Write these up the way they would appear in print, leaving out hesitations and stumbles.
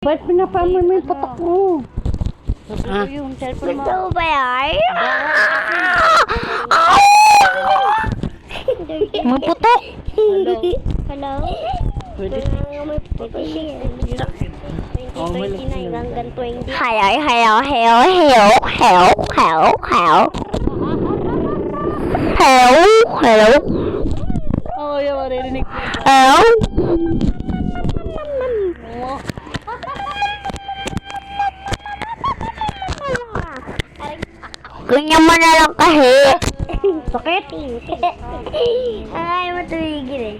Ba't pinapamay mo yung patak mo? Sabi ko yung cellphone mo. Gusto mo ba yan? May putok! Hello? Pwede. May putok kasi. 2029 hanggang 20. Hello? Oo, yung maririnig ko. Ganyan mo na lang kasi. Sakit! Ay, matumigil eh.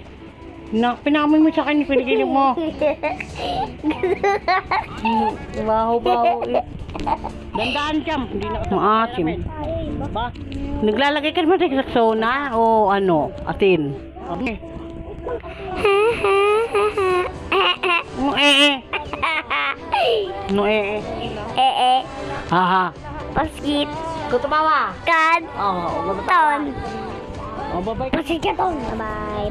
Pinamay mo sa akin, pinigilig mo. Baho-baho eh. Dandaan Cham, hindi na maasim. Ba? Naglalagay ka naman sa sauna o ano, atin? Okay. No Haha. Paskit. Kutumawa. Kan. Oh, Ton. Oh, babay ka. Paskit ka ton. Bye-bye.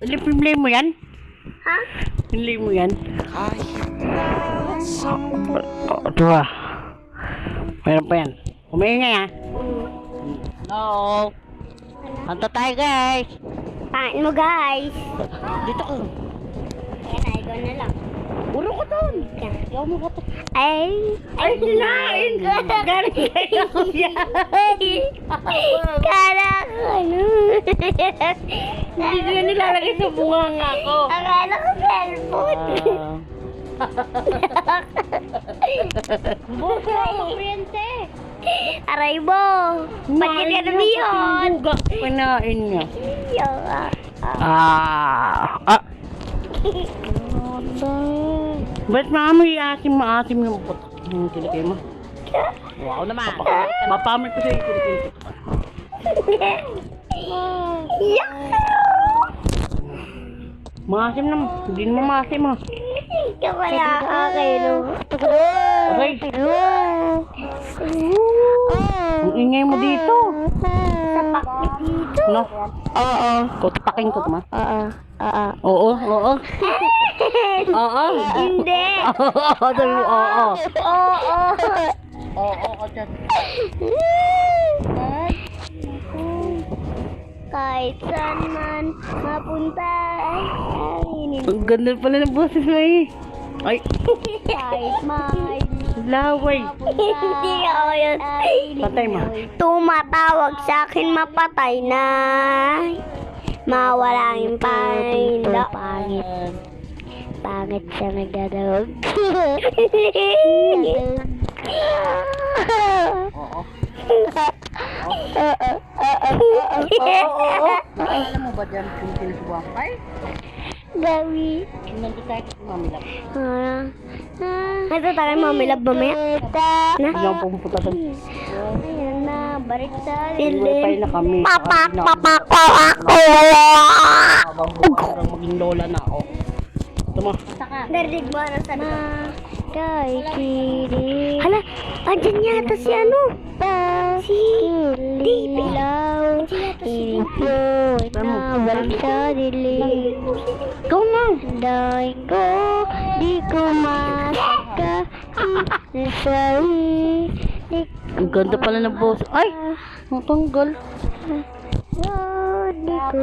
Pinlay mo yan? Ha? Pinlay mo yan? Ito ah. Meron pa yan. Kumaingay ah. Hello. Kanta tayo guys. Paano mo guys? Dito ko. Kaya tayo na lang. Puro ko doon. Ayaw mo ko to. Ay, sinain ko. Galing kayo yan. Kala ko ano. Hindi nyo nilalagay sa bunga ko. Akala ko cellphone. Buka mo, Priente. Aray mo. Pagkita na yun. Buga. Panain niya. Yung, Ba't maamoy maasim yung putok yung kilikay mo? Wow naman. Mapamay ko sa'yo yung kilikay. Maasim naman. Hindi naman maasim mo. Ikaw kaya kayo. Aray. Ang ingay mo dito. Sapak dito. No? Oo. Kutapakin ko ma. Oo. Oo. Oo. Hindi. Oo. Sabi mo, oo. Oo. Oo. Oo. Dyan. Kahit saan man mapunta ay Ang ganda pala ng boses mo eh. Ay. kahit may Laway. hindi ako yun. Patay mo. Tumatawag sa akin mapatay na. Mawala yung paninda. Pangit siya nagdadawag. Oo. Oo. Alam mo ba dyan kung sinusubuhan ko? Ay. Gawi. Nandito tayo sa mamilap. Ito tayo mamilab mamaya. Na? Hindi ako pumunta doon. Ayan na, balik sa Wifi na kami. Papak ako. Habang parang maging lola na ako. Ito mo. Narinig mo ano sabi ko? Kay Kiri. Hala, andyan yata si ano? Si Dilaw. Ipot na balik sa dilim. Ikaw na. Daing ko, di ko masaka. Nasawi. Ang ganda pala ng boss. Ay! Matanggal. Di ko